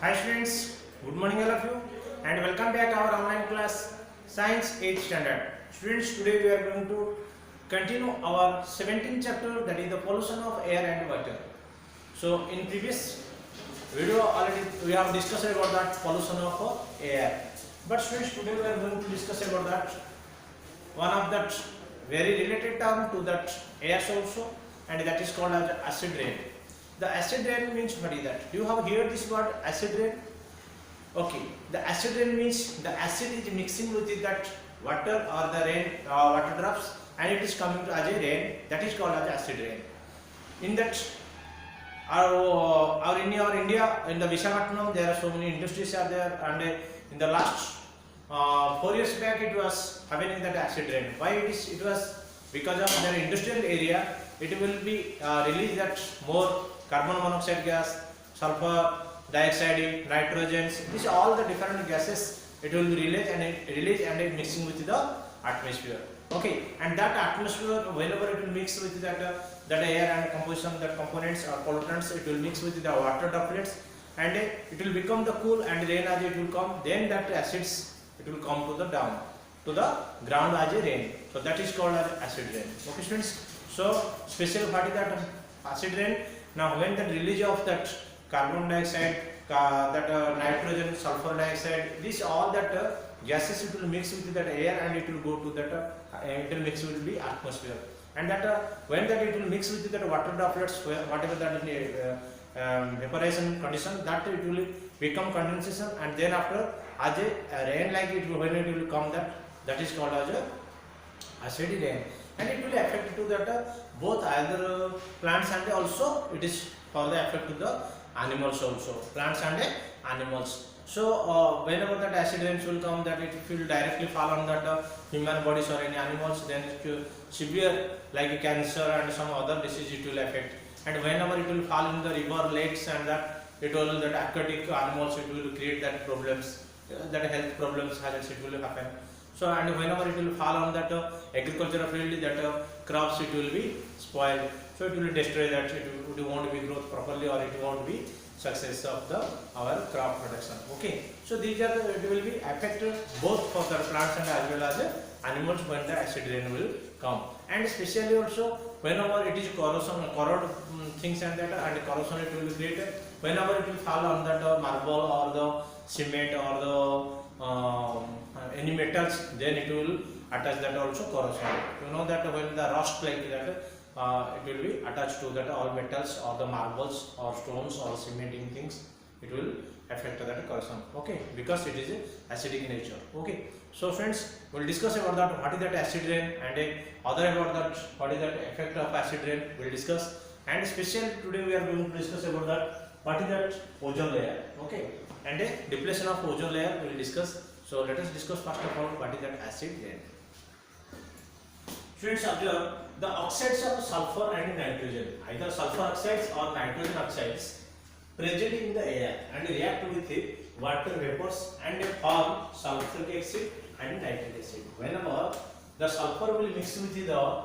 Hi students, good morning all of you and welcome back our online class Science 8th Standard. Students, today we are going to continue our 17th chapter, that is the pollution of air and water. So in previous video already we have discussed about that pollution of air. But students, today we are going to discuss about that one of that very related term to that air also, and that is called as acid rain. The acid rain means what is that? Do you have heard this word acid rain? Okay, the acid rain means the acid is mixing with that water or the rain water drops, and it is coming to as a rain. That is called as acid rain. In that our in our India, in the Visakhapatnam, there are so many industries are there, and in the last 4 years back it was happening that acid rain. Why it is? It was because of their industrial area. It will be release that more carbon monoxide gas, sulfur dioxide, nitrogens. These are all the different gases. It will be released and mixing with the atmosphere. Okay, and that atmosphere, whenever it will mix with that air and composition, that components or pollutants, it will mix with the water droplets, and it will become the cool, and rain as it will come. Then that acids it will come to the down to the ground as a rain. So that is called as acid rain. Okay, students. So special what is that acid rain? Now when the release of that carbon dioxide, nitrogen, sulfur dioxide, this all that gases it will mix with that air, and it will go to that it will mix with the atmosphere, and that when that it will mix with that water droplets, whatever that evaporation condition, that it will become condensation, and then after as a rain, like it when it will come, that is called as a acid rain, and it will affect to that both either plants, and also it is for the effect to the animals also, plants and animals. So whenever that acid rains will come, that it will directly fall on that human bodies or any animals, then it will severe like cancer and some other disease it will affect. And whenever it will fall in the river, lakes, and that it will that aquatic animals, it will create that problems, that health problems hazards it will happen. So and whenever it will fall on that agricultural field, that crops it will be spoiled. So it will destroy that, it won't be growth properly, or it won't be success of our crop production. Okay, so these are it will be affected both for the plants and as well as animals when the acid rain will come. And especially also whenever it is corrode things and that, and corrosion it will be created whenever it will fall on that marble or the cement or the any metals, then it will attach that also corrosion. You know that when the rust like that, it will be attached to that all metals or the marbles or stones or cementing things, it will affect that corrosion. Okay, because it is acidic in nature. Okay, so friends, we will discuss about that what is that acid rain, and other about that what is that effect of acid rain we will discuss. And especially today we are going to discuss about that what is that ozone layer. Okay, and depletion of ozone layer we will discuss. So let us discuss first of all what is that acid rain. Students, observe the oxides of sulfur and nitrogen, either sulfur oxides or nitrogen oxides, present in the air and react with water vapors and form sulfuric acid and nitric acid. Whenever the sulfur will mix with the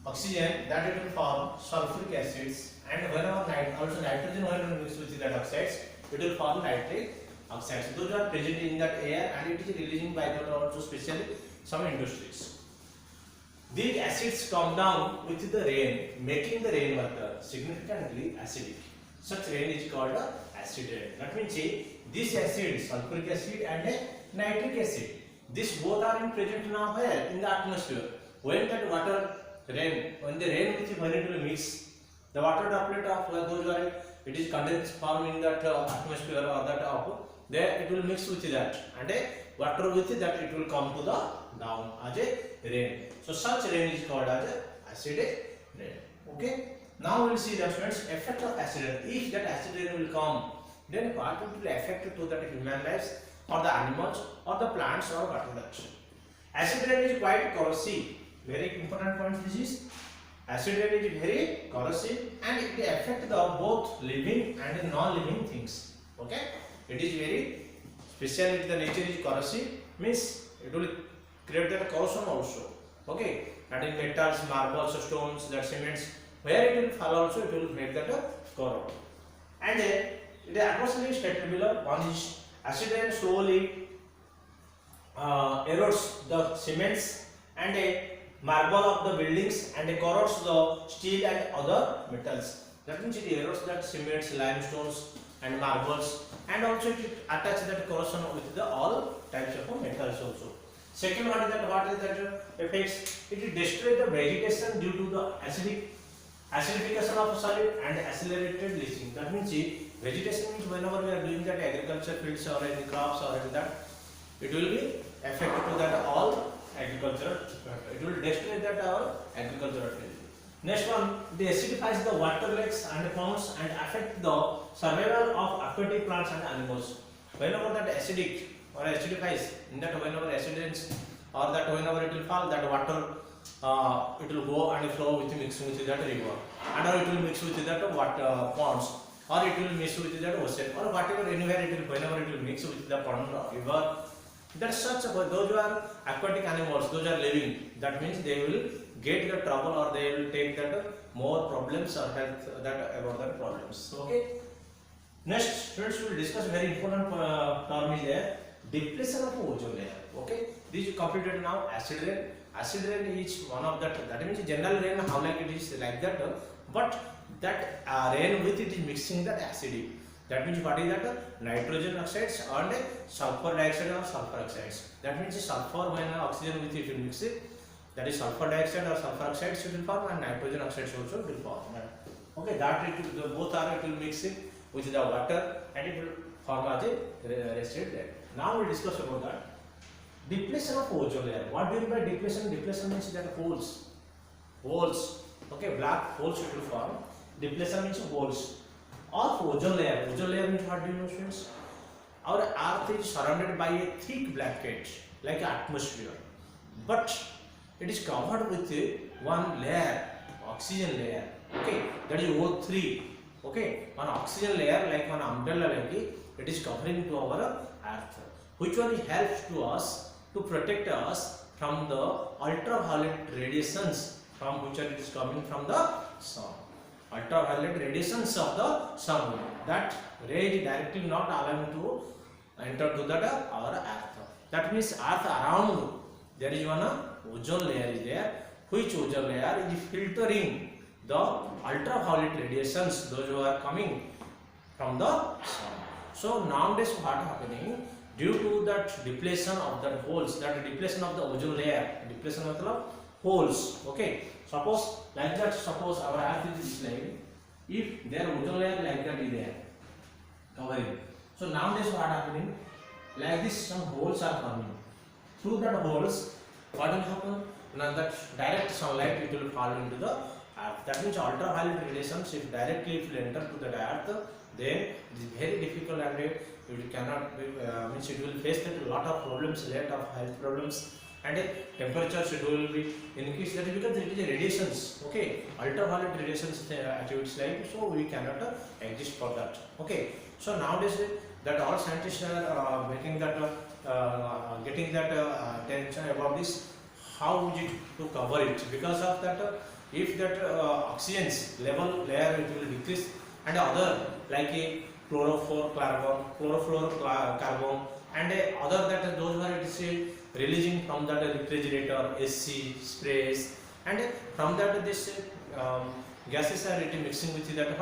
oxygen, that it will form sulfuric acids, and whenever also nitrogen will mix with that oxides, it will form nitric oxides. Those are present in that air, and it is releasing by that also, especially some industries. These acids come down with the rain, making the rainwater significantly acidic. Such rain is called acid rain. That means this acid, sulfuric acid and nitric acid, these both are present now where? In the atmosphere. When that water rain, when the rain when it will mix, the water droplet of those are it is condensed form in that atmosphere or that up, there it will mix with that, and water with that it will come to the down as a rain. So such rain is called as acidic rain. Okay. Now we will see the students effect of acid rain. If that acid rain will come, then what it will affect to the human lives or the animals or the plants or water production. Acid rain is quite corrosive. Very important point this is. Acid rain is very corrosive, and it will affect the both living and non-living things. Okay. It is very special. The nature is corrosive, means it will create that corrosion also. Okay, and in metals, marbles, stones, that cements, where it will fall also, it will make that corrode. And the adversely stated below. One is acid rain slowly erodes the cements and a marble of the buildings and corrodes the steel and other metals. That means it erodes that cements, limestones and marbles, and also it attaches that corrosion with the all types of metals also. Second, what is that effects? It destroys the vegetation due to the acidification of solid and accelerated leaching. That means vegetation means whenever we are doing that agriculture fields or any crops or any that, it will be affected to that all agricultural. It will destroy that our agricultural field. Next one, it acidifies the water lakes and ponds and affect the survival of aquatic plants and animals. Whenever that acidic or acidifies, in that whenever acids or that whenever it will fall, that water it will go and flow with mixing with that river, and or it will mix with that water ponds, or it will mix with that ocean, or whatever anywhere it will, whenever it will mix with the pond or river. That such those who are aquatic animals, those are living. That means they will get the trouble or they will take that more problems or health that about that problems. Okay. Next, students will discuss very important term is there, depletion of ozone layer. Okay. This is completed now. Acid rain. Acid rain is one of that. That means general rain how like it is like that, but that rain with it is mixing that acidic. That means what is that? Nitrogen oxides and sulfur dioxide or sulfur oxides. That means sulfur when oxygen with it will mix it. That is sulfur dioxide or sulfur oxides will form, and nitrogen oxides also will form. Okay, that it will, both are it will mix it with the water and it will form as a rested layer. Now we will discuss about that. Depletion of ozone layer. What do you mean by depletion? Depletion means that holes. Holes. Okay, black holes it will form. Depletion means holes. Of ozone layer. Ozone layer means what do you know, students? Our earth is surrounded by a thick blanket like atmosphere, but it is covered with one layer, oxygen layer. Okay, that is O3. Okay, one oxygen layer like one umbrella like it is covering to our earth, which one helps to us to protect us from the ultraviolet radiations from which it is coming from the sun. Ultraviolet radiations of the sun, that ray directly not allowing to enter to that our earth. That means earth around there is one ozone layer is there, which ozone layer is filtering the ultraviolet radiations those who are coming from the sun. So nowadays what happening, due to that depletion of the holes, that depletion of the ozone layer, depletion of the holes. Okay, suppose like that, suppose our earth is like, if their ozone layer like that is there covering, so nowadays what happening, like this some holes are coming. Through that holes what will happen? Now that direct sunlight it will fall into the earth. That means ultraviolet radiations if directly if will enter to the earth, then it is very difficult and it cannot be, means it will face that a lot of problems, lot of health problems, and temperatures it will be increased. That is because it is a radiations. Okay, ultraviolet radiations activities like, so we cannot exist for that. Okay, so nowadays that all scientists are making that getting that attention about this, how is it to cover it, because of that if that oxygen's level layer it will decrease, and other like a chlorofluorocarbon and other that those were it is releasing from that refrigerator, AC sprays, and from that this gases are mixing with that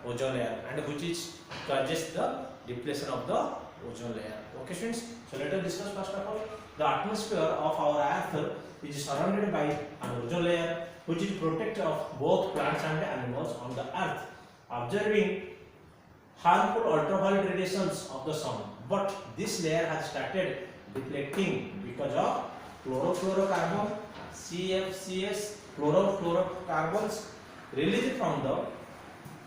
ozone layer, and which is causes the depletion of the ozone layer. Okay students, so let us discuss first of all the atmosphere of our earth is surrounded by an ozone layer which is protector of both plants and animals on the earth, absorbing harmful ultraviolet radiations of the sun. But this layer has started depleting because of chlorofluorocarbon, CFCs, chlorofluorocarbons released from the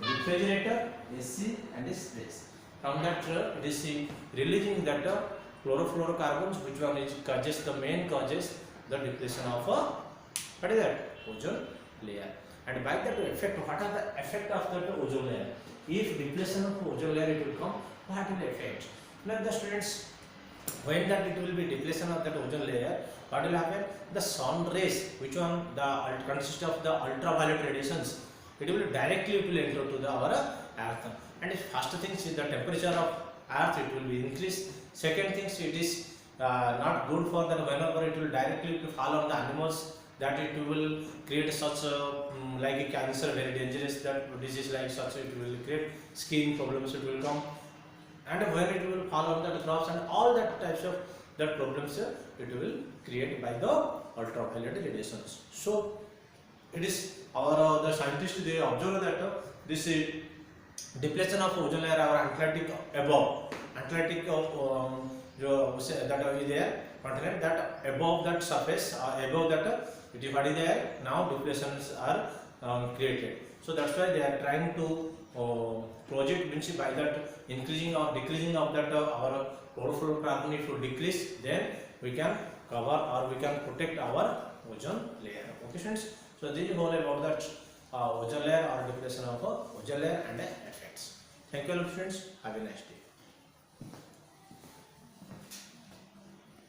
refrigerator, AC and sprays. From that it is releasing that chlorofluorocarbons, which one is causes the main causes the depletion of what is that ozone layer. And by that effect, what are the effect of that ozone layer? If depletion of ozone layer it will come, what will affect? Now the students, when that it will be depletion of that ozone layer, what will happen? The sun rays, which one the consist of the ultraviolet radiations, it will directly will enter to the our earth. And the first thing is the temperature of earth, it will be increased. Second thing, it is not good for that whenever it will directly fall on the animals, that it will create such like a cancer, very dangerous that disease like such, it will create skin problems, it will come. And when it will fall on the crops and all that types of that problems, it will create by the ultraviolet radiations. So it is our the scientists, they observe that this depletion of ozone layer our Atlantic above Atlantic of that is there continent, that above that surface above that it is already there, now depletions are created. So that's why they are trying to project means by that increasing or decreasing of that our chlorofluorocarbon, if we decrease, then we can cover or we can protect our ozone layer. Okay friends, so this is all about that ozone layer or depletion of ozone layer and effects. Thank you all friends, have a nice day.